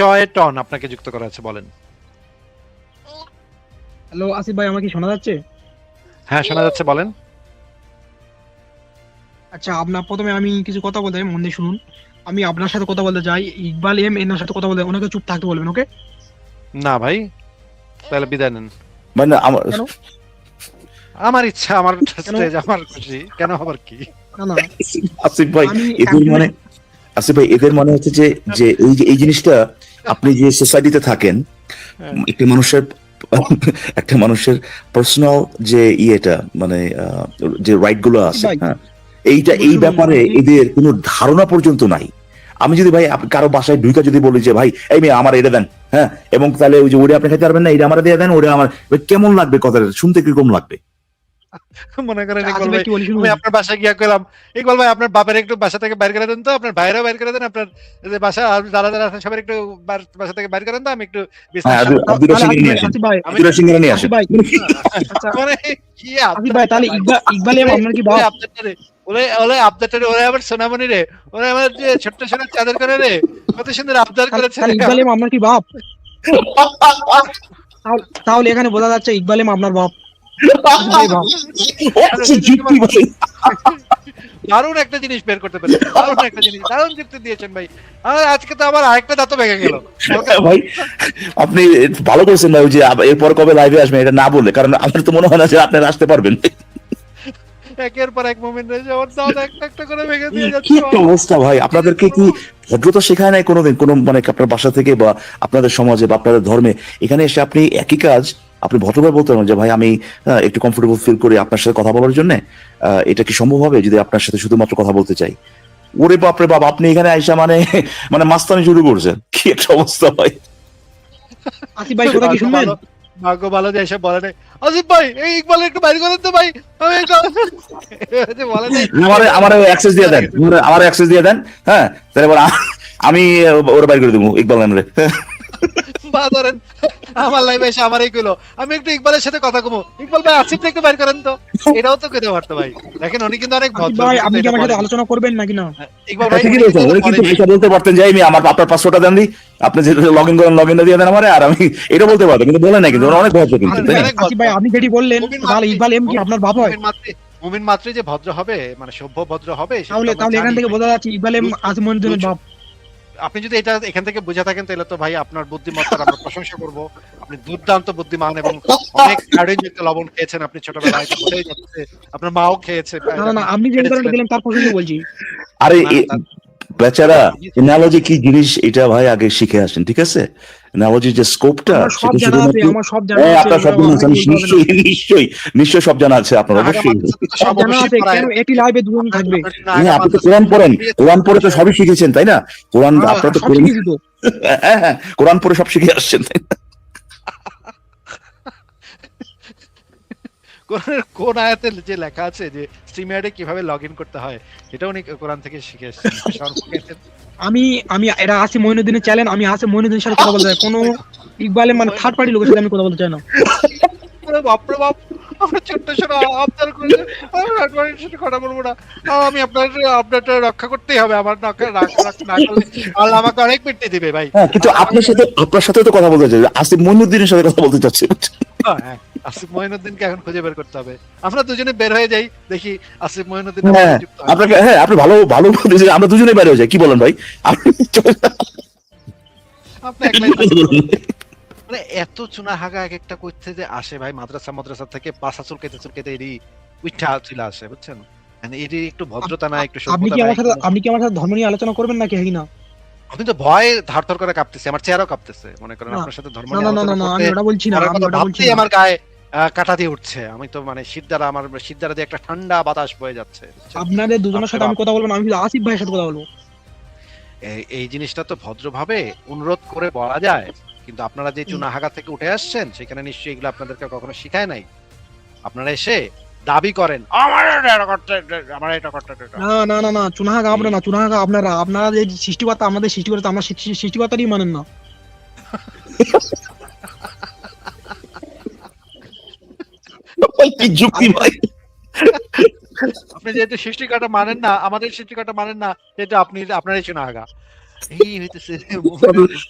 চয় টন আপনাকে যুক্ত করা আছে, বলেন। হ্যালো আসিফ ভাই, আমার কি শোনা যাচ্ছে? হ্যাঁ, শোনা যাচ্ছে, বলেন। আচ্ছা, আপনার প্রথমে আমি কিছু কথা বলতে মন দিয়ে শুনুন। আমি আপনার সাথে কথা বলতে চাই, ইকবাল এম এনার সাথে কথা বলতে, ওনাকে চুপ থাকতে বলবেন, ওকে? না ভাই, তাহলে বিদায় নেন। মানে আমার কেন? আমার ইচ্ছা, আমার কেন? স্টেজ, আমার খুশি, কেন আবার কি? না না, আসিফ ভাই, আমি এদের মানে আসিফ ভাই, এদের মানে হচ্ছে যে যে এই জিনিসটা, আপনি যে সোসাইটিতে থাকেন, হ্যাঁ। একটা মানুষের একটা মানুষের পার্সোনাল যে ইয়েটা, মানে যে রাইট গুলো আছে, ভাই, হ্যাঁ, এইটা এই শুনুন, ব্যাপারে আপনি এদের কোনো ধারণা পর্যন্ত নাই। আমি যদি ভাই কারো বাসায় ঢুকে যদি বলি যে ভাই এই মেয়ে আমার এটা দেন, হ্যাঁ, এবং তাহলে ওই যে ওটা আপনি খাইতে পারবেন না, এটা আমার দিয়ে দেন, ওটা আমার, কেমন লাগবে কথাটা শুনতে, কিরকম লাগবে? মনে করেন আচ্ছা, ইকবাল আসিফ ভাই ভাই, কি বলি শুনুন। আমি আপনার বাসায় গিয়া কইলাম, ইকবাল ভাই আপনার বাপের একটু বাসা থেকে বাইর করে দেন তো, আপনার ভাইরাও বাইর করে দেন, আপনার যে বাসা যারা যারা আছেন সবাই একটু বাসা থেকে বাইর করেন তো, আমি একটু হ্যাঁ, বিছনায় আব্দুর তাহলে সিঙ্গারা আসিফ নিয়ে ভাই, আসেন, আসিফ ভাই, আমি আব্দুর সিঙ্গারা নিয়ে আসেন। আসিফ ভাই, আচ্ছা মানে কি আসিফ ভাই, তাহলে ইকবাল এম আপনার কি বাপ? আপডেটরে ওরে ওরে আপডেটরে ওরে আবার সোনামণি রে, ওরে আমার যে ছোট্ট সোনার চাদর করে রে, কত সুন্দর আবদার করেছে তাহলে রে। ইকবাল এম আপনার কি বাপ? তাহলে এখানে বোঝা যাচ্ছে ইকবাল এম আপনার বাপ, আসিফ ভাই বাপ। যুক্তি ভাই। দারুণ একটা জিনিস বের করতে পেরেছেন, দারুণ একটা জিনিস, দারুণ যুক্তি দিয়েছেন ভাই। আজকে তো আমার আরেকটা দাঁতও ভেঙে গেল। ভাই আপনি ভালো করেছেন ভাই, ওই যে এরপর কবে লাইভে আসবেন এটা না বলে, কারণ আমার তো মনে হয় না যে আপনারা আসতে পারবেন। একের পর এক মোমেন্ট রয়েছে, আমার দাঁত একটা একটা করে ভেঙে দিয়ে কি যাচ্ছে। একটা অবস্থা ভাই! আপনাদেরকে কি ভদ্রতা শেখায় নাই কোনোদিন, কোনো মানে আপনার বাসা থেকে বা আপনাদের সমাজে বা আপনাদের ধর্মে? এখানে এসে আপনি একই কাজ আপনি ভদ্রভাবে বলতে পারেন যে ভাই আমি একটু কমফোর্টেবল ফিল করি আপনার সাথে কথা বলার জন্য, এটা কি সম্ভব হবে যদি আপনার সাথে শুধুমাত্র কথা বলতে চাই? ওরে বাপরে বাপ, আপনি এখানে আইসা মানে মানে মাস্তানি শুরু করছেন, কি একটা অবস্থা ভাই! আসিফ ভাই, কথা কি ভাগ্য শুনবেন? ভালো, ভাগ্য ভালো যে এসে বলে নাই, আসিফ ভাই এই ইকবাল একটু বাইর করেন তো ভাই, আমি একটু যে বলে নাই। আমার আমার অ্যাক্সেস দিয়ে দেন, আমার অ্যাক্সেস দিয়ে দেন, হ্যাঁ, তাহলে এবার আমি ওরা বাইর করে দেবো ইকবাল নামরে। বা ধরেন আমার লাইভে এসে আমারই কইলো আমি একটু ইকবালের সাথে কথা কমো, ইকবাল ভাই আসিফ একটু বাইর করেন তো, এটাও তো কইতে পারতো ভাই। দেখেন উনি কিন্তু অনেক আসিফ ভদ্র, ভাই, উনি কিন্তু আপনি কি এটা আমার সাথে বলেনি। আলোচনা করবেন নাকি না? ইকবাল ভাই ঠিকই উনি বলছেন, কিন্তু উনি কিন্তু বলেনি। এটা বলতে পারতেন যে আমি আমার আপনার পাসওয়ার্ডটা দেন দি, আপনি যে লগ ইন করেন লগ ইনটা দিয়ে দেন আমারে, আর আমি এটা বলতে পারতাম, কিন্তু বলেন না, কিন্তু ওরা অনেক ভদ্র কিন্তু, তাই না? অনেক আসিফ ভদ্র। ভাই, আপনি যেটি বললেন, মুমিন তাহলে মাত্রই, ইকবাল এম কি আপনার বাপ হয়? মুমিন মাত্রই যে ভদ্র হবে, মানে সভ্য ভদ্র হবে সেটা তো তাহলে আমরা তাহলে এখান জানি থেকে ভাই। বোঝা যাচ্ছে ইকবাল এম আসিফ মনিরুদ্দিনের বাপ। আপনি যদি এটা এখান থেকে বুঝে থাকেন তাহলে তো ভাই আপনার বুদ্ধিমত্তার আমরা প্রশংসা করব। আপনি দুর্দান্ত বুদ্ধিমান এবং অনেক কার্ডিনযুক্ত লবণ খেয়েছেন আপনি ছোটবেলায়, এটা বোঝাই যাচ্ছে। আপনার মাও খেয়েছে, না না না, আপনি যে উদাহরণটা দিলেন তার প্রসঙ্গে বলছি। আরে না, না, বেচারা, এনালজি কি জিনিস এটা ভাই আগে শিখে আসেন, ঠিক আছে? এনালজি যে স্কোপটা, আমার সব সেটা জানা আছে, শুধুমাত্র আমার সব জানা হ্যাঁ, আছে, আপনার সব ওটা জানা আছে, আপনাকে বলতে হবে না। নিশ্চয়ই নিশ্চয়ই নিশ্চয়ই সব জানা আছে আপনার, আগা অবশ্যই। মাদ্রাসা তো সব সব জানা অবশ্যই আছে, পড়ায়। কেন একই লাইভে দুজন থাকবে? হ্যাঁ, আপনি তো কোরআন পড়েন, কোরআন পড়ে তো সবই শিখেছেন, তাই না? কোরআন আপনার তো সব কোরআন, শিখেছি তো। হ্যাঁ হ্যাঁ, কোরআন পড়ে সব শিখে আসছেন, তাই না? কোরআনের কোন আয়াতে যে লেখা আছে যে স্ট্রিমইয়ার্ডে কিভাবে লগইন করতে হয়, এটা উনি কোরআন থেকে শিখে এসেছেন। সর্বপ্রকার আমি আমি এটা আসিফ মঈনুদ্দিনের চ্যানেল, আমি আসিফ মঈনুদ্দিনের সাথে কথা বলতে চাই, কোনো ইকবালের মানে থার্ড পার্টি লোকের সাথে আমি কথা বলতে চাই না। বাপরে বাপ, আপনার ছোট্ট ছোট আবদার করেছে, আমি আপনার সাথে কথা বলবো না, আমি আপনারটা রক্ষা করতেই হবে, আমার না করলে আল্লাহ আমাকে অনেক পিটতে দিবে ভাই। হ্যাঁ, কিন্তু আপনার সাথে তো কথা বলতে চাই, আসিফ মঈনুদ্দিনের সাথে কথা বলতে চাচ্ছি। হ্যাঁ, আসিফ মঈনুদ্দিনকে এখন খুঁজে বের করতে হবে। আমরা দুজনে বের হয়ে যাই, দেখি আসিফ মঈনুদ্দিন হ্যাঁ, যুক্ত হয়। আপনাকে, হ্যাঁ, আপনি ভালো ভালো বলতেছেন, আমরা দুজনেই বাইরে হয়ে যাই, কি বলেন ভাই? আপনি আপনি একলাই থাকেন। মানে এত চুনা হাগা এক একটা করতে যে আসে ভাই, মাদ্রাসা থেকে পাশা চুলকাইতে এরই উঠা চলে আসে, বুঝছেন? মানে এরই একটু ভদ্রতা নাই, একটু আপনি সভ্যতা কি নাই। আমার সাথে ধর্ম নিয়ে আলোচনা করবেন নাকি হ্যাঁ না? আমি তো ভয়ে ধরধর করে কাঁপতেছি, আমার চেহারাও কাঁপতেছে। মনে করেন না আপনার সাথে ধর্ম না নিয়ে না না আলোচনা না, করতে আমি ওটা বলছি না, পরের আমি কথা ওটা বলছি ভাবতেই না। আমার গায়ে কাঁটা দিয়ে উঠছে। আমি তো মানে আমার শীত দ্বারা দিয়ে একটা ঠান্ডা বাতাস বয়ে যাচ্ছে, বুঝছেন? আপনাদের দুজনের সাথে আমি কথা বলবো না, আমি শুধু আসিফ ভাইয়ের সাথে কথা বলবো। এই জিনিসটা তো ভদ্রভাবে অনুরোধ করে বলা যায়, কিন্তু আপনারা যে চুনাহাগা থেকে উঠে আসছেন সেখানে নিশ্চয়ই এগুলো আপনাদেরকে কখনো শিখায় নাই। আপনারা এসে দাবি করেন আমার এটা করতে, আমার এটা করতে। না না না না, চুনাহাগা আপনারা না, চুনাহাগা আপনারা। আপনারা যে সৃষ্টিকর্তা, আমাদের সৃষ্টিকর্তা, আমরা সৃষ্টিকর্তারই মানেন না। কি যুক্তি ভাই! আপনি যেহেতু সৃষ্টিকর্তা মানেন না, আমাদের সৃষ্টিকর্তা মানেন না, যেহেতু আপনারাই চুনাহাগা। এই হইতেছে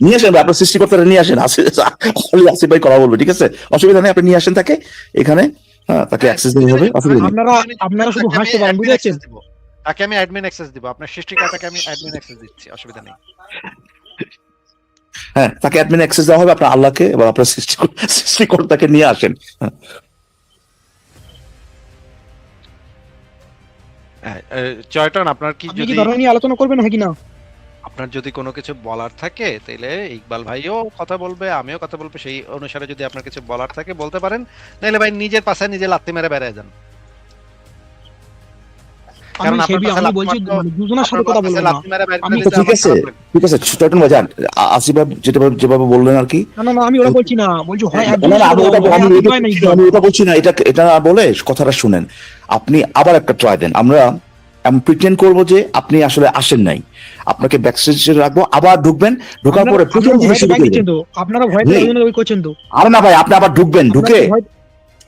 নিয়ে আসেন ভাই, আপনার সৃষ্টিকর্তারা নিয়ে আসেন, আসিফ ভাই কথা বলবে, ঠিক আছে, অসুবিধা নেই, আপনি নিয়ে আসেন তাকে এখানে, হ্যাঁ তাকে অ্যাক্সেস দিতে হবে, অসুবিধা নেই। আপনারা শুধু হাসতে পারেন, বুঝতে পারছেন? তাকে আমি অ্যাডমিন অ্যাক্সেস দিব, আপনার সৃষ্টিকর্তাকে আমি অ্যাডমিন অ্যাক্সেস দিচ্ছি, অসুবিধা নেই। হ্যাঁ, তাকে অ্যাডমিন অ্যাক্সেস দেওয়া হবে, আপনার আল্লাহকে এবং আপনার সৃষ্টিকর্তাকে নিয়ে আসেন। জয়টন, আপনার কি আপনি কি যদি ধর্ম নিয়ে আলোচনা করবেন নাকি না? আপনার যদি কোনো কিছু বলার থাকে তাহলে ইকবাল ভাইও কথা বলবে, আমিও কথা বলবো, সেই অনুসারে যদি আপনার কিছু বলার থাকে বলতে পারেন, নাহলে ভাই নিজের পাশে নিজে লাত্তি মেরে বেড়ায় যান। কারণ আমি আপনার পাশে আমি লাত্তি বলছি মারতো, মানে দুজনের সাথে আপনার কথা পাশে বলবো না। লাত্তি মেরে বের করে আমি দিতে ঠিক আমার আছে, খারাপ লাগে। ঠিক আছে, চটন ভাই যান, আসিফ ভাই যেভাবে বললেন আর কি, না না না, আমি ওরা বলছি না, বলছি হয় না, একজনের না, সাথে কথা বলবো, হয় আতিফ ভাই না ইকবাল। আমি ওটা বলছি না, এটা না বলে কথাটা শুনেন, আপনি আবার একটা ট্রাই দেন, আমরা প্রিটেন্ড করবো যে আপনি আসলে আসেন নাই, আপনাকে ব্যাকস্টেজে রাখবো, আবার ঢুকবেন, ঢোকার পরে প্রথম জিনিস শুরু করবেন। দিচ্ছেন তো, আপনারা ভয় পেয়ে ওই করছেন তো। আরে না ভাই, আপনি আবার ঢুকবেন, ঢুকে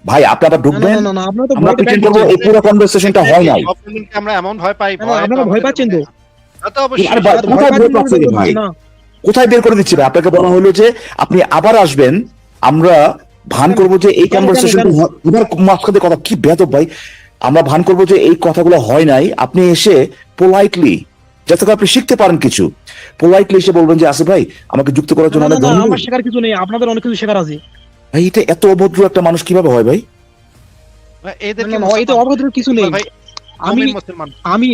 ভাই আপনি আবার না ঢুকবেন, না না, আপনারা তো আমরা ভয় প্রিটেন্ড পেয়ে করবো এই পুরো কনভারসেশনটা হয় নাই। অপোনেন্টকে আমরা এমন ভয় পাই, না, আপনারা ভয় পাচ্ছেন তো। তা তো অবশ্যই। আরে ভাই, কোথায় ভয় পাচ্ছেন রে ভাই? কোথায় বের করে দিচ্ছি ভাই? আপনাকে বলা হলো যে আপনি আবার আসবেন, আমরা ভান করবো যে এই কনভারসেশনটা এবার মাঝখানে কথা কি বেয়াদব ভাই, আমরা ভান করবো যে এই কথাগুলো হয় নাই, আপনি এসে পোলাইটলি, যাতে করে আপনি শিখতে পারেন কিছু, পোলাইটলি এসে বলবেন যে আসিফ ভাই আমাকে যুক্ত করার জন্য অনেক ধন্যবাদ। আমার শেখার কিছু নেই, আপনাদের অনেক কিছু শেখার আছে। ভাই এটা এত অভদ্র একটা মানুষ কিভাবে হয় ভাই? এদেরকে না, এতে অভদ্র কিছু নেই। ভাই, আমি মুসলমান আমি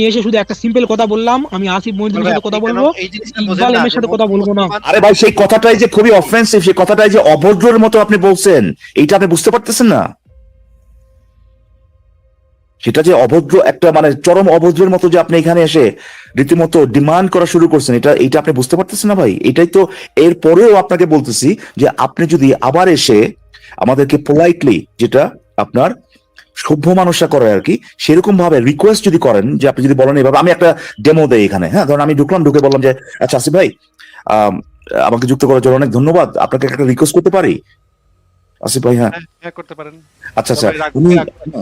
এসে শুধু একটা সিম্পল কথা বললাম, আমি আসিফ মহিউদ্দিনের সাথে কথা বলবো, এই জিনিসটা ইকবাল এমের সাথে কথা বলবো না। আরে ভাই সেই কথাটাই যে খুবই অফেন্সিভ, সেই কথাটাই যে অভদ্রের মতো আপনি বলছেন, এইটা আপনি বুঝতে পারতেছেন না? সেটা যে অভদ্র একটা মানে চরম অভদ্রের মতো যে আপনি এখানে এসে রীতিমতো ডিমান্ড করা শুরু করছেন, এইটা আপনি বুঝতে পারতেছেন না ভাই? এটাই তো, এর পরেও আপনাকে বলতেছি যে আপনি যদি আবার এসে আমাদেরকে পোলাইটলি, যেটা আপনার সভ্য মানুষরা করে আর কি, সেরকম ভাবে রিকোয়েস্ট যদি করেন, যে আপনি যদি বলেন এভাবে, আমি একটা ডেমো দেই এখানে, হ্যাঁ ধরুন আমি ঢুকলাম, ঢুকে বললাম যে আচ্ছা আসিফ ভাই আমাকে যুক্ত করার জন্য অনেক ধন্যবাদ, আপনাকে একটা রিকোয়েস্ট করতে পারি আসিফ ভাই? হ্যাঁ হ্যাঁ করতে পারেন। আচ্ছা আচ্ছা,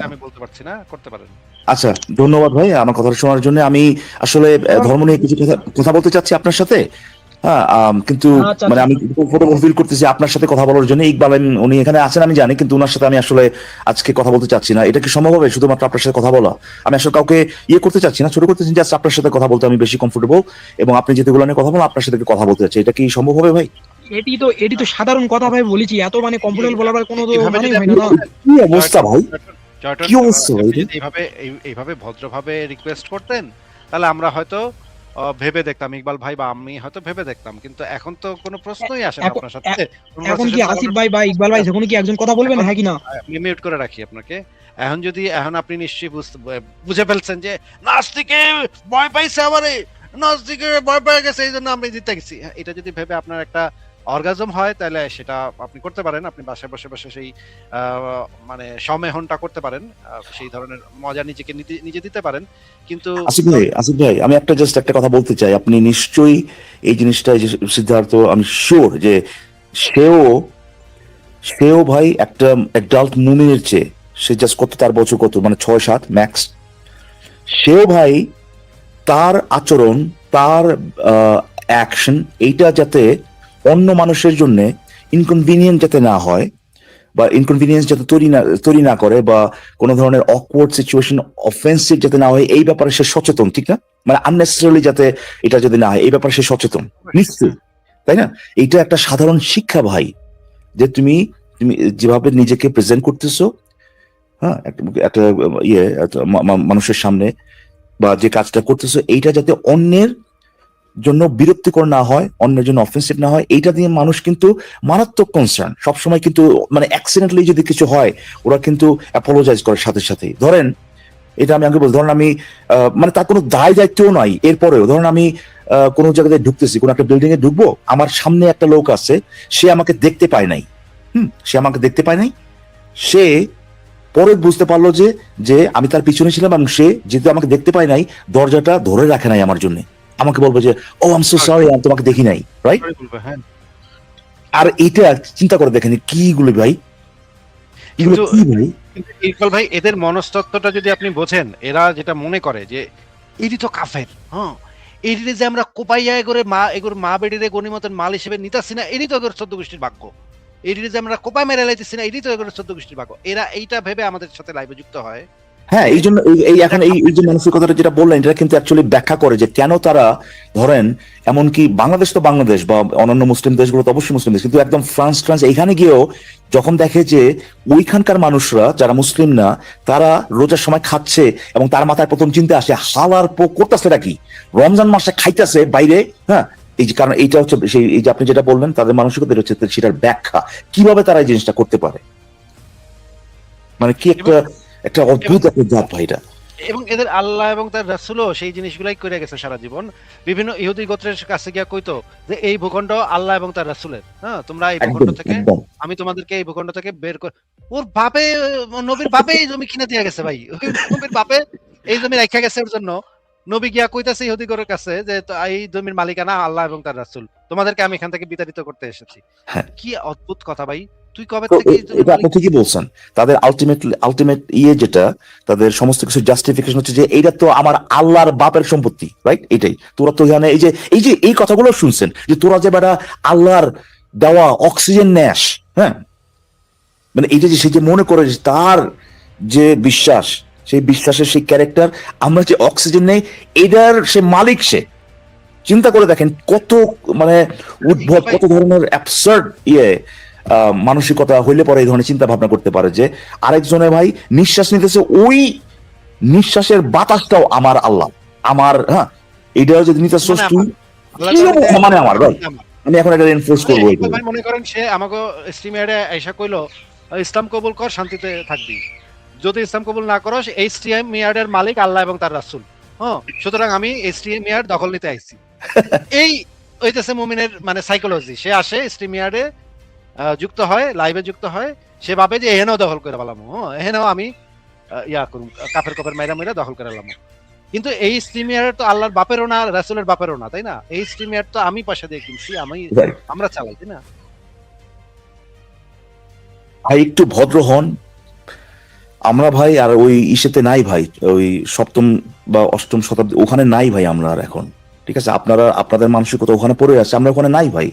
আমি বলতে পারছি না, করতে পারেন। আচ্ছা ধন্যবাদ ভাই আমার কথাটা শোনার জন্য। আমি আসলে ধর্ম নিয়ে কিছু কথা বলতে চাচ্ছি আপনার সাথে, হ্যাঁ কিন্তু আচ্ছা, মানে আমি ফিল করতেছি আপনার সাথে কথা বলার জন্য। ইকবাল উনি এখানে আছেন আমি জানি, কিন্তু ওনার সাথে আমি আসলে আজকে কথা বলতে চাচ্ছি না। এটা কি সম্ভব হবে শুধুমাত্র আপনার সাথে কথা বলা? আমি আসলে কাউকে করতে চাচ্ছি না, ছোট করতে চাচ্ছি, জাস্ট আপনার সাথে কথা বলতে আমি বেশি কমফোর্টেবল, এবং আপনি যেগুলো নিয়ে কথা বলেন আপনার সাথে কথা বলতে চাচ্ছি। এটা কি সম্ভব হবে ভাই? এটি তো সাধারণ কথা ভাই বলেছি, এত মানে কমফোর্টেবল বলার কোনো তো এভাবে মানে যদি হয় না। কি অবস্থা ভাই, জয়টন, কি অবস্থা ভাই? আপনি যদি এইভাবে ভদ্রভাবে রিকোয়েস্ট করতেন, তাহলে আমরা হয়তো ভেবে দেখতাম, ইকবাল ভাই বা আমি হয়তো ভেবে দেখতাম, কিন্তু এখন তো কোনো প্রশ্নই আসে না আপনার সাথে। এখন কি আসিফ ভাই বা ইকবাল ভাই যখন কি একজন কথা বলবেন, হ্যাঁ কি না? আমি মিউট করে রাখি আপনাকে। এখন আপনি নিশ্চয়ই বুঝে ফেলছেন যে নাস্তিকে ভয় পাইছে, আমারে নাস্তিকে ভয় পেয়ে গেছে, এই জন্য আমি জিতে গেছি। এটা যদি ভেবে আপনার একটা অর্গাজম হয়, তাহলে সেটা আপনি করতে পারেন, আপনি বাসায় বসে বসে সেই মানে সমেহনটা করতে পারেন, সেই ধরনের মজা নিজেকে নিজে দিতে পারেন। কিন্তু আসিফ ভাই আমি একটা কথা বলতে চাই, আপনি নিশ্চয়ই এই জিনিসটা, এই যে সিদ্ধার্থ, আমি শিওর যে সেও ভাই একটা অ্যাডাল্ট মুমিনের চেয়ে, সে জাস্ট কত, তার বছর কত, মানে 6-7 ম্যাক্স, সেও ভাই তার আচরণ, তার অ্যাকশন, এইটা যাতে অন্য মানুষের জন্য ইনকনভিনিয়েন্ট যাতে না হয়, বা ইনকনভিনিয়েন্স যাতে তৈরি না করে, বা কোনো ধরনের অকওয়ার্ড সিচুয়েশন, অফেন্সিভ যাতে না হয়, এই ব্যাপারে সে সচেতন, ঠিক না? মানে আননেসেসারিলি যাতে এটা যদি না হয়, এই ব্যাপারে সে সচেতন নিশ্চয়ই, তাই না? এইটা একটা সাধারণ শিক্ষা ভাই, যে তুমি যেভাবে নিজেকে প্রেজেন্ট করতেছো, হ্যাঁ একটা মানুষের সামনে, বা যে কাজটা করতেছো, এইটা যাতে অন্যের জন্য বিরক্তিকর না হয়, অন্যের জন্য অফেন্সিভ না হয়, এইটা দিয়ে মানুষ কিন্তু মারাত্মক কনসার্ন সবসময়, কিন্তু মানে অ্যাক্সিডেন্টালি যদি কিছু হয়, ওরা কিন্তু অ্যাপোলোজাইজ করার সাথে সাথে, ধরেন এটা আমি আগে বলছি, ধরেন আমি মানে তার কোনো দায় দায়িত্বও নাই, এরপরেও ধরেন আমি কোনো জায়গায় ঢুকতেছি, কোনো একটা বিল্ডিং এ ঢুকবো, আমার সামনে একটা লোক আছে, সে আমাকে দেখতে পায় নাই, সে পরে বুঝতে পারলো যে আমি তার পিছনে ছিলাম, এবং সে যেহেতু আমাকে দেখতে পায় নাই, দরজাটা ধরে রাখে নাই আমার জন্য, আমাকে বলবো যে ও আই এম সো সরি, আমি তোমাকে দেখি নাই, রাইট? আর এটা চিন্তা করে দেখেন কি গুলো ভাই, কিন্তু ইকবাল ভাই, এদের মনস্তত্ত্বটা যদি আপনি বোঝেন, এরা যেটা মনে করে যে এরই তো কাফের, হ্যাঁ এইটি যে আমরা কোপাইয়া এগোরে মা বেডিরে গণিমতের মাল হিসেবে নিতাছি না, এটি তো এগোর 14 গোষ্ঠীর ভাগ্য। এইটি যে আমরা কোপাই মেরে লাইতেছি না, এটি তো এগোর 14 গোষ্ঠীর ভাগ্য। এরা এইটা ভেবে আমাদের সাথে লাইভে যুক্ত হয়। হ্যাঁ, এই জন্য এই এখন এই যে মানসিকতাটা যেটা বললেন, এটা কিন্তু অ্যাকচুয়ালি ব্যাখ্যা করে যে কেন তারা ধরেন, এমনকি বাংলাদেশ তো বাংলাদেশ বা অন্যান্য মুসলিম দেশগুলো তো অবশ্যই মুসলিম দেশ, কিন্তু একদম ফ্রান্স এইখানে গিয়েও যখন দেখে যে ওইখানকার মানুষরা যারা মুসলিম না, তারা রোজার সময় খাচ্ছে এবং তার মাথায় প্রথম চিন্তা আসে হালার করতেছে কি রমজান মাসে খাইতেছে বাইরে। হ্যাঁ, এই যে কারণ এইটা হচ্ছে সেই এই যে আপনি যেটা বললেন তাদের মানসিকতা হচ্ছে সেটার ব্যাখ্যা কিভাবে তারা এই জিনিসটা করতে পারে। মানে কি একটা অদ্ভুত একটা জাত ভাই এটা। এবং এদের আল্লাহ এবং তার রাসূলও সেই জিনিসগুলাই করে গেছে সারা জীবন। বিভিন্ন ইহুদি গোত্রের কাছে গিয়া কইতো যে এই ভূখণ্ড আল্লাহ এবং তার রাসূলের, হ্যাঁ তোমরা এই ভূখণ্ড থেকে, আমি তোমাদেরকে এই ভূখণ্ড থেকে বের করে, ওর বাপে নবীর বাপে এই জমি কিনে দিয়ে গেছে ভাই। নবীর বাপে এই জমি রাখা গেছে, ওর জন্য নবী গিয়া কইতাছে ইহুদি গোত্রের কাছে যে এই জমির মালিকানা আল্লাহ এবং তার রাসূল, তোমাদেরকে আমি এখান থেকে বিতাড়িত করতে এসেছি। কি অদ্ভুত কথা ভাই, তুই কবে থেকে এটা আপনি ঠিকই বলছেন। তাদের আলটিমেট যেটা তাদের সমস্ত কিছু জাস্টিফিকেশন হচ্ছে যে এইটা তো আমার আল্লাহর বাপের সম্পত্তি, রাইট? এটাই তোরা তো এখানে এই যে এই কথাগুলো শুনছেন যে তোরা যে বেটা আল্লাহর দেওয়া অক্সিজেন নেস, হ্যাঁ, মানে এইটা যে সে যে মনে করে তার যে বিশ্বাস, সেই বিশ্বাসের সেই ক্যারেক্টার, আমরা যে অক্সিজেন নেই এটার সে মালিক। সে চিন্তা করে দেখেন কত মানে উদ্ভব, কত ধরনের অ্যাবসার্ড মানসিকতা হইলে পরে এই ধরনের চিন্তা ভাবনা করতে পারে যে আরেকজনে ভাই নিঃশ্বাস নিতেছে, ওই নিঃশ্বাসের বাতাসটাও আমার আল্লাহ, আমার, হ্যাঁ, এইটাও যদি নিতে মানে আমার ভাই, আমি এখন এটা এনফোর্স করবো। মনে করেন সে আমাকে স্ট্রিমে আইসা কইলো ইসলাম কবুল কর, শান্তিতে থাকবি, যদি ইসলাম কবুল না করো এইচটিএম মিয়ার্ডের মালিক আল্লাহ এবং তার রাসূল, হ্যাঁ, সুতরাং আমি এইচটিএম মিয়ার্ড দখল নিতে আইছি। এই হইতেছে মুমিনের মানে সাইকোলজি। সে আসে স্ট্রিম মিয়ার্ডে যুক্ত হয়, লাইভে যুক্ত হয়, সে ভাবে যে এহেনও দখল করে পেলাম, এহেনও আমি ইয়া করুম, কাফের কফের মাইরা দখল করে পেলাম। কিন্তু এই স্ট্রিমিয়ার তো আল্লাহর বাপেরও না, রাসূলের বাপেরও না, তাই না? এই স্ট্রিমিয়ার তো আমি পয়সা দিয়ে কিনছি, আমরা চালাই, তাই না? ভাই একটু ভদ্র হন। আমরা ভাই আর ওই ইসেতে নাই ভাই, ওই 7ম বা 8ম শতাব্দী ওখানে নাই ভাই আমরা আর এখন, ঠিক আছে? আপনাদের মানসিকতা ওখানে পড়ে আছে, আমরা ওখানে নাই ভাই।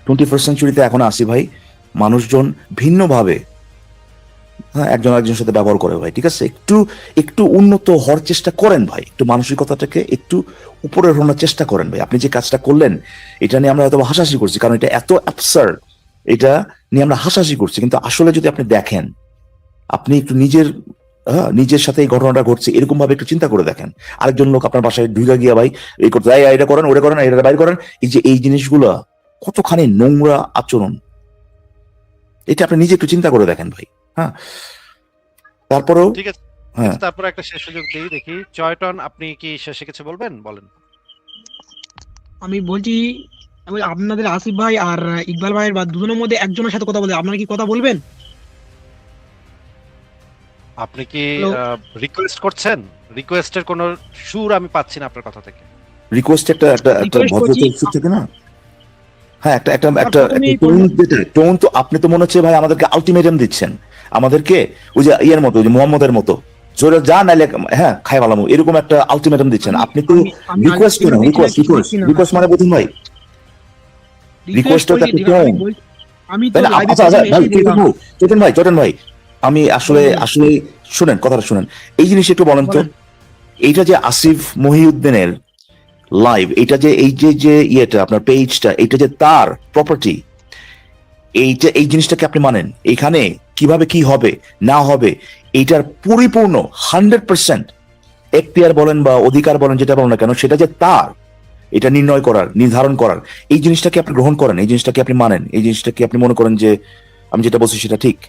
21st সেঞ্চুরিতে এখন আসি ভাই, মানুষজন ভিন্নভাবে, হ্যাঁ, একজন আরেকজনের সাথে ব্যবহার করে ভাই, ঠিক আছে? একটু উন্নত হওয়ার চেষ্টা করেন ভাই, একটু মানসিকতাটাকে একটু উপরে ওঠানোর চেষ্টা করেন ভাই। আপনি যে কাজটা করলেন এটা নিয়ে আমরা হয়তো হাসাহাসি করছি, কারণ এটা এত অ্যাবসার্ড, এটা নিয়ে আমরা হাসাহাসি করছি, কিন্তু আসলে যদি আপনি দেখেন, আপনি একটু নিজের সাথে এই ঘটনাটা ঘটছে এরকম ভাবে একটু চিন্তা করে দেখেন। আরেকজন লোক আপনার বাসায় ঢুকে গিয়া ভাই এই করতে, এটা করেন, ওটা করেন, এটা বাইর করেন, এই জিনিসগুলো কতখানি নোংরা আচরণ, এটা আপনি নিজে একটু চিন্তা করে দেখেন ভাই। হ্যাঁ, তারপরেও ঠিক আছে, তারপর একটা শেষ সুযোগ দিই, দেখি চয়টন আপনি কি শেষে কিছু বলবেন? বলেন। আমি বলছি আপনাদের আসিফ ভাই আর ইকবাল ভাইয়ের বা দুজনের মধ্যে একজনের সাথে কথা বলে, আপনারা কি কথা বলবেন? আপনি কি রিকোয়েস্ট করছেন? রিকোয়েস্টের কোনো সুর আমি পাচ্ছি না আপনার কথা থেকে। রিকোয়েস্ট একটা ভদ্রতা থাকে না? হ্যাঁ, একটা টোন তো আপনি তো মনে হচ্ছে ভাই আমাদেরকে আলটিমেটাম দিচ্ছেন, আমাদেরকে ওই যে ইয়ের মতো, ওই যে মোহাম্মদের মতো জোরে যা নাইলে হ্যাঁ খাই ভালামু, এরকম একটা আলটিমেটাম দিচ্ছেন। আপনি তো রিকোয়েস্ট করেন, রিকোয়েস্ট মানে বুঝুন ভাই, রিকোয়েস্টটা একটা টোন। আমি তো চটন ভাই আমি আসলে শুনেন, কথাটা শুনেন, এই জিনিস একটু বলেন তো, এইটা যে আসিফ মহিউদ্দিনের লাইভ, এটা যে এই যে ইয়েটা আপনার পেজটা, এটা যে তার প্রপার্টি, এই জিনিসটাকে আপনি মানেন? এখানে কিভাবে কি হবে না হবে এইটার পরিপূর্ণ 100% এখতিয়ার বলেন বা অধিকার বলেন, যেটা বলেন না কেন, সেটা যে তার, এটা নির্ধারণ করার, এই জিনিসটাকে আপনি গ্রহণ করেন, এই জিনিসটাকে আপনি মানেন, এই জিনিসটাকে আপনি মনে করেন যে আমি যেটা বলছি সেটা ঠিক।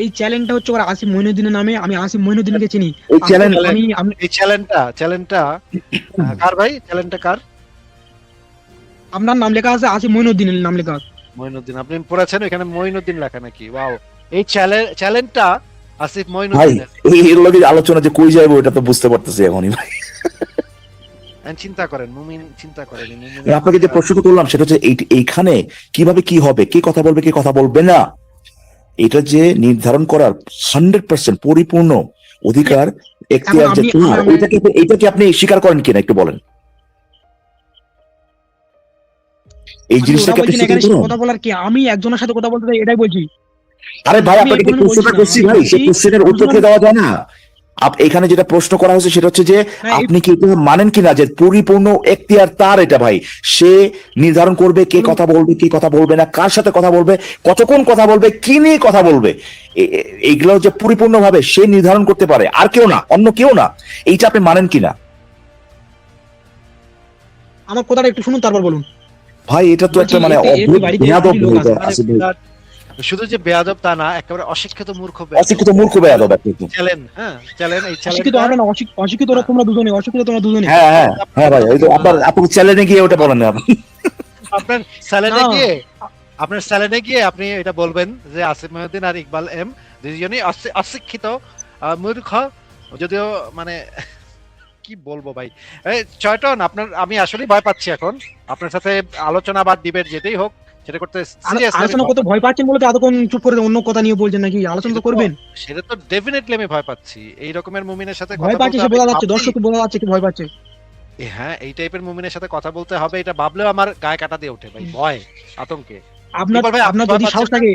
এই চ্যালেঞ্জটা হচ্ছে ওরা আসিফ মঈনুদ্দিনের নামে, আমি আসিফ মঈনুদ্দিনকে চিনি। এই চ্যালেঞ্জটা কার ভাই? চ্যালেঞ্জটা কার? আপনার নাম লেখা আছে, আসিফ মঈনুদ্দিনের নাম লেখা আছে। মঈনুদ্দিন আপনি পড়েছেন এখানে মঈনুদ্দিন লেখা নাকি? ওয়াও, এই চ্যালেঞ্জটা আসিফ মঈনুদ্দিনের। এর লগে আলোচনা যে কই যাইবো এটা তো বুঝতে পারতেছি এখনই ভাই। চিন্তা করেন মুমিন, চিন্তা করেন। আপনাকে যে প্রশ্ন করলাম সেটা হচ্ছে এইখানে কিভাবে কি হবে, কে কথা বলবে কে কথা বলবে না, এটা যে নির্ধারণ করার 100% পরিপূর্ণ অধিকার এখতিয়ার যে আমি- তোমার, আমি- এইটাকে আপনি স্বীকার করেন কিনা একটু বলেন, এই আমি জিনিসটাকে ওরা আপনি বলছি না স্বীকার এখানে করেন? কথা বলার কি, আমি একজনের সাথে কথা বলতে চাই এটাই বলছি। আরে ভাই আমি আপনাকে এই যে কারণে বলছি প্রশ্নটা না, করছি আমি ভাই, বলছি সেই কোশ্চেনের উত্তর কি দেওয়া যায় না? এখানে যেটা প্রশ্ন করা হয়েছে সেটা হচ্ছে যে না, এই- আপনি কি এটা মানেন কিনা যে পরিপূর্ণ এখতিয়ার তার এটা ভাই, সে নির্ধারণ করবে কে বলুন। কথা বলবে কি কথা বলবে না, কার সাথে কথা বলবে, কতক্ষণ কথা বলবে, কি নিয়ে কথা বলবে, এইগুলো যে পরিপূর্ণভাবে সে নির্ধারণ করতে পারে, আর কেউ না, অন্য কেউ না। এইটা আপনি মানেন কিনা? আমার কথাটা একটু শুনুন তারপর বলুন। ভাই এটা তো একটা বলছি, মানে এতে অদ্ভুত বাড়িতে বেয়াদব লোক ভাই আছে, এটা, মানে আসিফ ভাই। শুধু যে বেয়াদব তা না, একেবারে অশিক্ষিত মূর্খ অশিক্ষিত মূর্খ বেয়াদব আপনি তো। চ্যালেন, হ্যাঁ চ্যালেন, এই অশিক্ষিত চ্যালেঞ্জটা হবে না, অশিক্ষিত ওরা তোমরা দুজনে, অশিক্ষিত তোমরা দুজনে। হ্যাঁ হ্যাঁ হ্যাঁ ভাই, ওই তো আপনার চ্যালেঞ্জে গিয়ে ওটা বলেন না আপনি। আপনার স্যালেনে না। গিয়ে আপনার স্যালেনে গিয়ে আপনি এটা বলবেন যে আসিফ মহিউদ্দিন আর ইকবাল এম দুজনই অশিক্ষিত মূর্খ, যদিও মানে কি বলবো ভাই। এই চয়টন, আমি আসলে ভয় পাচ্ছি এখন আপনার সাথে আলোচনা বা ডিবেট যেতেই হোক সেটা করতে আলোচনা করতে ভয় পাচ্ছেন বলে তো এতক্ষণ চুপ করে অন্য কথা নিয়ে বলছেন নাকি? আলোচনা তো করবেন। সেটা তো ডেফিনেটলি আমি ভয় পাচ্ছি এই রকমের মুমিনের সাথে ভয় কথা পাচ্ছে বলতে সে হবে বোঝা যাচ্ছে, ভাবলেই- দর্শক বোঝা যাচ্ছে কি ভয় পাচ্ছে। হ্যাঁ, এই টাইপের মুমিনের সাথে কথা বলতে হবে এটা ভাবলেও আমার গায়ে কাটা দিয়ে ওঠে ভাই, ভয় আতঙ্কে। আপনার ইকবাল ভাই, আপনি আপনার ভয় যদি পাচ্ছেন সাহস না? থাকে,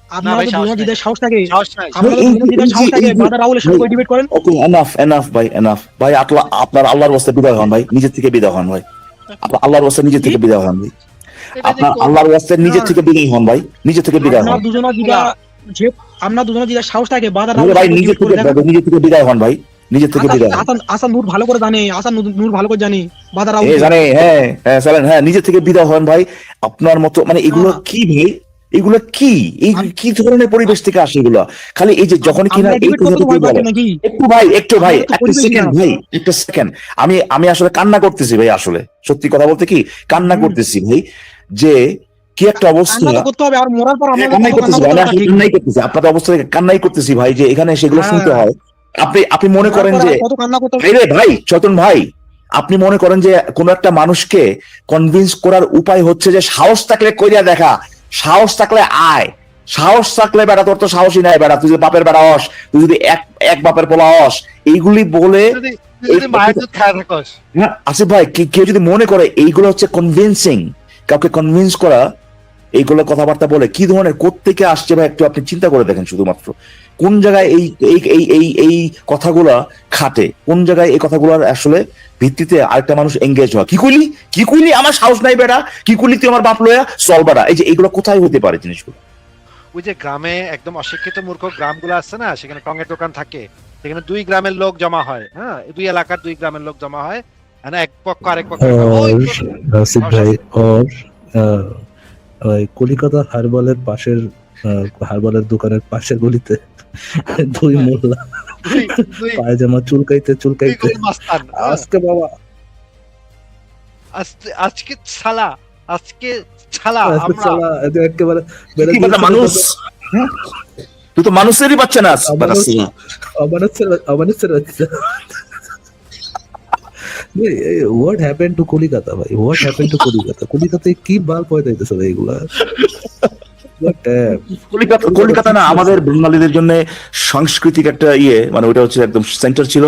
আপনার ভাই, যদি সাহস দুজনের নাই। যদি সাহস থাকে, সাহস নাই। আপনারা যদি দুজনের যদি সাহস থাকে বাদা রাহুলের সাথে ডিবেট করেন। ওকে, এনাফ এনাফ ভাই, এনাফ ভাই, আপনার আল্লাহর ওয়াস্তে বিদায় হন ভাই, নিজের থেকে বিদায় হন ভাই, আপনার আল্লাহর ওয়াস্তে নিজের থেকে বিদায় হন ভাই, এটা যে আপনার কোন- আল্লাহর ওয়াস্তে নিজের থেকে বিদায় হন ভাই, নিজের থেকে বিদায় হন আপনার দুজনের যদি যে আপনার দুজনের যদি সাহস থাকে বাদা ভাই, রাহুলের ভাই সাথে নিজের ডিবেট করে থেকে দেখেন। নিজের থেকে বিদায় হন ভাই, নিজের থেকে বিদায় হন। আসান নূর ভালো করে জানে, আসান নূর ভালো করে জানে বাদা রাহুল। জানে, হ্যাঁ হ্যাঁ চলেন, হ্যাঁ নিজের থেকে বিদায় হন ভাই। আপনার মতো মানে এগুলো কি ভাই, এগুলো কি, এই কি ধরনের পরিবেশ থেকে আসে এগুলো? খালি এই যে যখন কিনা এই ডিবেট করতে তো ভয় পাচ্ছেন নাকি? একটু ভাই একটা আমাদের তো পরিবেশই সেকেন্ড খারাপ। ভাই, একটা সেকেন্ড, আমি আসলে কান্না করতেছি ভাই, আসলে সত্যি কথা বলতে কি কান্না করতেছি ভাই, যে কি একটা অবস্থা। কান্না তো করতে হবে, আর মরার পর আমাদের কান্নাই কত করতেছি কান্না ভাই, করতে আমি হবে, আসলে ঠিক কান্নাই করতেছি, আপনাদের অবস্থা থেকে কান্নাই করতেছি ভাই, যে এখানে সেগুলো হ্যাঁ। শুনতে হয়। আপনি মনে করেন মরার পর যে আর কত কান্না করতে হবে। ভাই রে ভাই, চতন ভাই, আপনি মনে করেন যে কোন একটা মানুষকে কনভিন্স করার উপায় হচ্ছে যে সাহস থাকলে কইরা দেখা, সাহস থাকলে আয়, সাহস থাকলে বেড়া, তোর তো সাহসই নাই বেড়া, তুই যদি বাপের বেড়া হস, তুই যদি এক বাপের পোলা হস, এইগুলি বলে তুই যদি মায়ের দুধ খায় থাকস। হ্যাঁ আসিফ ভাই, কেউ যদি মনে করে এইগুলো হচ্ছে কনভিন্সিং, কাউকে কনভিন্স করা, এইগুলো কথাবার্তা বলে কি ধরনের কোত্থেকে আসছে ভাই, একটু আপনি চিন্তা করে দেখেন শুধুমাত্র কোন জায়গায় এই এই এই এই এই কথাগুলা খাটে, কোন জায়গায় এই কথাগুলোর আসলে ভিত্তিতে আরেকটা মানুষ এঙ্গেজ হয়। কি কইলি আমার সাহস নাই বেড়া, কি কইলি তুই আমার বাপ লয়া চল বেড়া, এই যে এগুলো কোথায় হতে পারে জিনিসগুলো? ওই যে গ্রামে একদম অশিক্ষিত মূর্খ গ্রামগুলো আছে না, সেখানে টঙের দোকান থাকে, সেখানে দুই গ্রামের লোক জমা হয়, হ্যাঁ দুই এলাকার দুই গ্রামের লোক জমা হয়, মানে এক পক্ষ আরেক পক্ষ আসিফ ভাই, ওর ওই কলিকাতা হারবালের পাশের হারবালের দোকানের পাশের গলিতে দুই মোল্লা পায়জামা চুলকাইতে মাস্তান, আজকে বাবা, আজকে ছালা, আজকে ছালা আজকে আমরা শালা, এদের একেবারে বেড়ে কি কথা মানুষ, তুই তো মানুষেরই বাচ্চা না, অমানুষের বাচ্চা। হোয়াট হ্যাপেন টু কলিকাতা ভাই, হোয়াট হ্যাপেন টু কলিকাতা? কলিকাতায় কি বাল পয়দা হইতেছে ভাই এগুলা? কলকাতা না আমাদের বাঙালিদের জন্য সাংস্কৃতিক একটা মানে ওটা হচ্ছে একদম সেন্টার ছিল।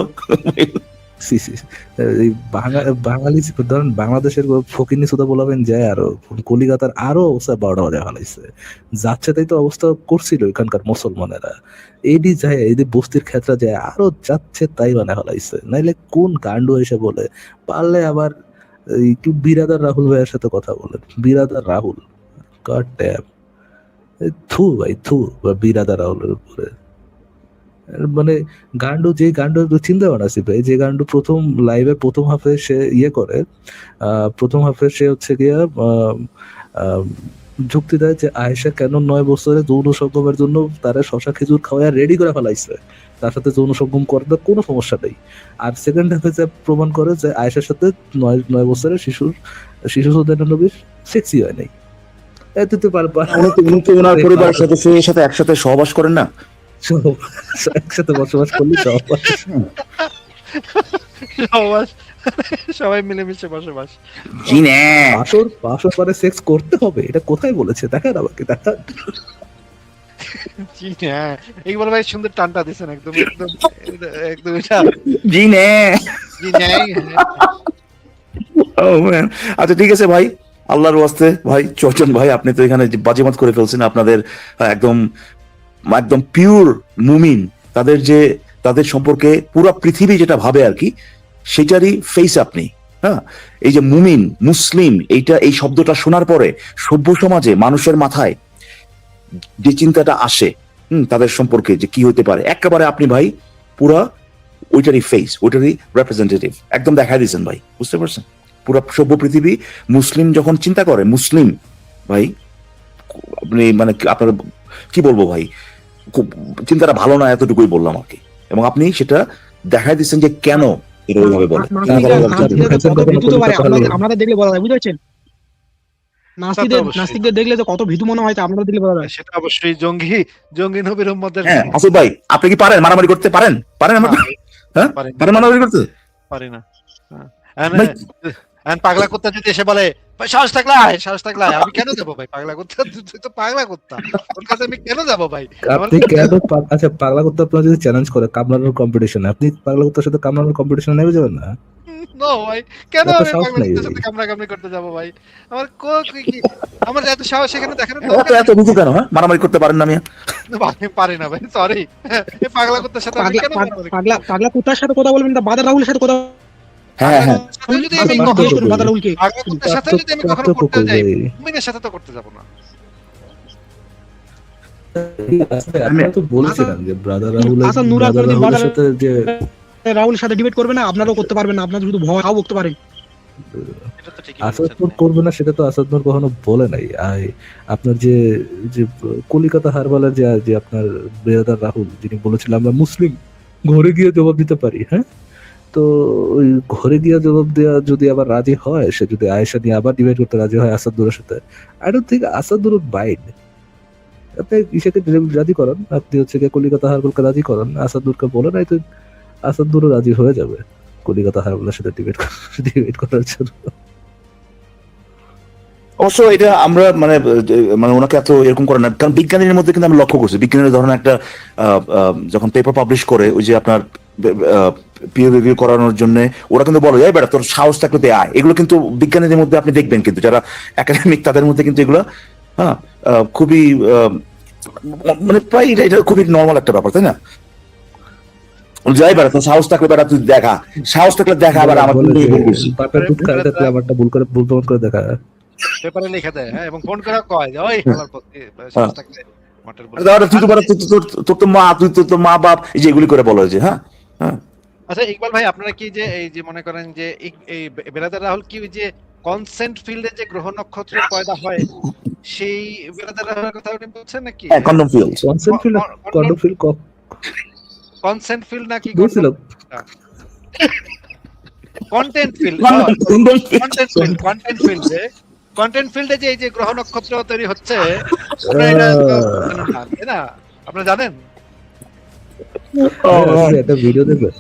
বাঙালি ধরেন বাংলাদেশের ফকিনি সুদা বলাবেন যায়, আরো কলিকাতার আরো অবস্থা 12টা বাজে ফেলাইছে, যাচ্ছে তাই তো অবস্থা করছিল এখানকার মুসলমানেরা, এইদি যায় এইদি বস্তির ক্ষেত্রে যায় আরো যাচ্ছে তাই বানা ফেলাইছে। নাইলে কোন কাণ্ড এসে বলে, পারলে আবার কি বিরাদার রাহুল ভাইয়ের সাথে কথা বলেন, বিরাদার রাহুল, গড ড্যাম, থু ভাই থু, বিরাদার রাহুলের উপরে মানে গান্ডু, যে গান্ডু চিন্তা করাছি ভাই, যে গান্ডু প্রথম লাইভে প্রথম হাফে সে করে, প্রথম হাফে সে হচ্ছে গিয়া যুক্তি দেয় যে আয়েশা কেন 9 বছরে যৌন সঙ্গমের জন্য তারা শশা খেজুর খাওয়া রেডি করে ফেলাইছে, তার সাথে যৌন সঙ্গম করতে কোনো সমস্যা নেই। আর সেকেন্ড হাফে যে প্রমাণ করে যে আয়েশার সাথে 9 বছরের শিশু সুদানা নবীর সেক্সি হয় নাই। এত তো ওনার পরিবারের সদস্যের সাথে একসাথে সহবাস করেন না, একসাথে বসবাস করলে সবাই মিলেমিশে বসবাস। জি না বাসর পরে সেক্স করতে হবে, এটা কোথায় বলেছে? দেখেন আমাকে, দেখা জি হ্যাঁ, ইকবাল ভাই সুন্দর টানটা দিছেন একদম একদম একদম এটা জি নে। জি নাই Oh man. আচ্ছা ঠিক আছে ভাই, আল্লাহর ওয়াস্তে ভাই চটন ভাই, আপনি তো এখানে যে বাজিমাত করে ফেলছেন। আপনাদের একদম একদম পিওর মুমিন, তাদের যে তাদের সম্পর্কে পুরো পৃথিবী যেটা ভাবে আর কি, সেটারই ফেস আপনি। হ্যাঁ, এই যে মুমিন মুসলিম, এই শব্দটা শোনার পরে সভ্য সমাজে মানুষের মাথায় যে চিন্তাটা আসে তাদের সম্পর্কে যে কি হতে পারে, একেবারে আপনি ভাই পুরা ওইটারই ফেস, ওইটারই রিপ্রেজেন্টেটিভ একদম দেখাই দিয়েছেন ভাই, বুঝতে পারছেন? পুরো সভ্য পৃথিবী মুসলিম যখন চিন্তা করে, মুসলিম ভাই আপনি মানে আপনার কি বলবো ভাই, খুব চিন্তাটা ভালো না, এতটুকুই বললাম আর কি। এবং আপনি সেটা দেখাই দিচ্ছেন যে কেন এটা ওইভাবে বলে। আপনাদের দেখলে বলা যায়, বুঝতে পারছেন? অবশ্যই। নাস্তিকদের দেখলে তো কত ভীতু মনে হয়, তা আপনাদের দেখলে বলা যায়। সেটা অবশ্যই জঙ্গি জঙ্গি নবীর উম্মতের হ্যাঁ আসিফ ভাই, আপনি কি পারেন মারামারি করতে? পারেন পারেন আমার হ্যাঁ পারি পারেন মারামারি করতে? পারি না। পাগলা কুত্তা যদি এসে বলে ভাই সাহস থাকলে আয়, সাহস থাকলে আয়, আমি কেন যাবো ভাই? পাগলা কুত্তা, তুই তো পাগলা কুত্তা, ওর কাছে আমি কেন যাবো ভাই? আপনি কেন আচ্ছা পাগলা কুত্তা আপনার যদি চ্যালেঞ্জ করে কামড়ানোর কম্পিটিশনে, আপনি পাগলা কুত্তার সাথে কামড়ানোর কম্পিটিশনে নেমে যাবেন না? নো ভাই, কেন এত আমি সাহস পাগলা নাই কুত্তার ভাই। সাথে কামড়াকামড়ি করতে যাবো ভাই? আমার কি আমার এত সাহস এখানে দেখানোর এত এত বুঝু কেন? হ্যাঁ, মারামারি করতে পারেন না মিয়া? আমি পারি না ভাই, সরি। এই পাগলা কুত্তার সাথে আমি কেন মারামারি করব? পাগলা কুত্তার সাথে কথা বলবেন না, বাদর রাহুলের সাথে কথা হ্যাঁ হ্যাঁ সাথে যদি আমি পার্থক্য কখনো- কই? বাদর রাহুলকে। পাগলা কুত্তার সাথে যদি আমি কখনো পার্থক্য করতে কই যাই, ভাই? মুমিনের সাথে তো করতে যাবো না। আপনারা তো বলেছিলেন যে ব্রাদার হাসান নুরা রাহুলের কোনদিন বাদার সাথে যে রাহুলের সাথে ডিবেট করবে না, আপনারাও করতে পারবেন না, আপনারা শুধু ভয় বকতে পারেন। এটা তো ঠিকই আসাদ বলছেন নূর ভাই। করবে না সেটা তো আসাদ নূর কখনো বলে নাই। আপনার যে যে কলিকাতা হারবালার যে যে আপনার ব্রাদার রাহুল যিনি বলেছিলেন আমরা মুসলিম, ঘরে গিয়ে জবাব দিতে পারি। হ্যাঁ, তো ওই ঘরে গিয়ে জবাব দেওয়া যদি আবার রাজি হয়, সে যদি আয়েশা নিয়ে আবার ডিবেট করতে রাজি হয় আসাদ নূরের সাথে, I don't think Asad Noor would mind. আপনি ইসাকে রাজি করান, আপনি হচ্ছে গিয়ে কলিকাতা হারবালকে রাজি করান, আসাদ নূরকে বলে নাই তো আসাদ নূরও রাজি হয়ে যাবে কলিকাতা হারবালের সাথে ডিবেট করার জন্য। অবশ্য এটা আমরা মানে মানে ওনাকে এত এরকম করে না, কারণ বিজ্ঞানীর মধ্যে কিন্তু আমি লক্ষ্য করছি, বিজ্ঞানীর ধরেন একটা যখন পেপার পাবলিশ করে, ওই যে আপনার পিয়ার রিভিউ করানোর জন্য ওরা কিন্তু বলে যায় বেটা তোর সাহস থাকলে তুই আয়, এগুলো কিন্তু বিজ্ঞানীদের মধ্যে আপনি দেখবেন, কিন্তু যারা একাডেমিক তাদের মধ্যে কিন্তু এগুলো হ্যাঁ খুবই মানে প্রায় এটা খুবই নর্মাল একটা ব্যাপার, তাই না? যাই বেড়া তোর সাহস থাকলে বেড়া তুই দেখা, সাহস থাকলে দেখা, আবার আমার বাপের দুধ খাই থাকলে আমারটা ভুল প্রমাণ করে দেখা। পেপারে লিখে দেয়, হ্যাঁ, এবং ফোন করে কয় যে ওই হালার পথে সাহস থাকলে মটের বলে। তুই তো বেড়া তোর তো মা, তুই তো তোর মা বাপ, এই যে এগুলি করে বলো যে হ্যাঁ হ্যাঁ। আচ্ছা ইকবাল ভাই, আপনারা কি যে এই যে মনে করেন যে এই বেরাদার রাহুল কি ওই যে কনসেন্ট ফিল্ডে যে গ্রহ নক্ষত্র পয়দা হয়, সেই বেরাদার রাহুলের কথা আপনি বলছেন নাকি? হ্যাঁ কন্ডম ফিল্ড। কনসেন্ট ফিল্ড নাকি বলছিল কন্টেন্ট ফিল্ড? কন্টেন্ট ফিল্ডে যে এই যে গ্রহ নক্ষত্র তৈরি হচ্ছে, আপনারা এটা জানেন না, তাই না? আপনারা জানেন? একটা ভিডিও দেখবেন,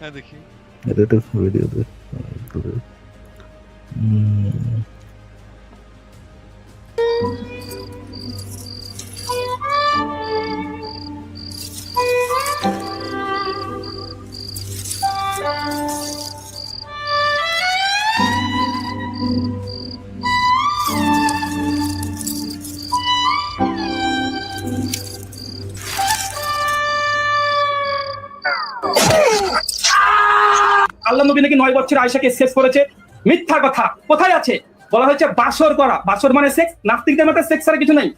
হ্যাঁ দেখি। একটা ভিডিও দেখবেন। আল্লাহ নবী নাকি 9 বছর আয়েশাকে সেক্স করেছে, মিথ্যা কথা। কোথায় আছে? বলা হয়েছে বাসর করা, বাসর মানে সেক্স। নাস্তিকদের মতে সেক্স ছাড়া কিছু নেই।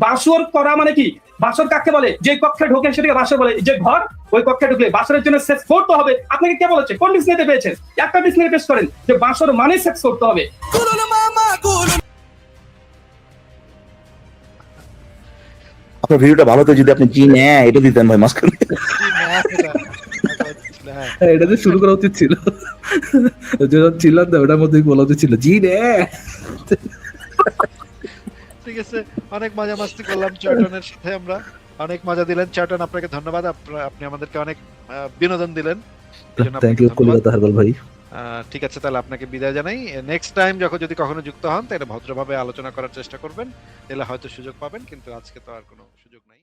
বাসর করা মানে কি? বাসর কাকে বলে? যে কক্ষে ঢোকে সেটাকে বাসর বলে। যে ঘর, ওই কক্ষে ঢুকলে বাসরের জন্য সেক্স করতে হবে। আপনাকে কে বলেছে? কোন ডিকশনারিতে পেয়েছেন? একটা ডিকশনারি পেশ করেন যে বাসর মানে সেক্স করতে হবে। আপনার ভিডিওটা ভালো তো যদি আপনি জি না এটা দিতেন ভাই মাঝখানে। হ্যাঁ, এটা যে শুরু করা উচিত ছিল, যখন ছিলাম না ওটার মধ্যে বলা উচিত ছিল জি রে। ঠিক আছে, অনেক মজা মাস্তি করলাম চয়টনের সাথে, আমরা অনেক মজা দিলেন চয়টন, আপনাকে ধন্যবাদ। আপনি আমাদেরকে অনেক বিনোদন দিলেন, থ্যাংক ইউ কলিকাতা হারবাল ভাই। ঠিক আছে, তাহলে আপনাকে বিদায় জানাই। নেক্সট টাইম যদি কখনো যুক্ত হন তাহলে ভদ্রভাবে আলোচনা করার চেষ্টা করবেন, তাহলে হয়তো সুযোগ পাবেন, কিন্তু আজকে তো আর কোনো সুযোগ নাই।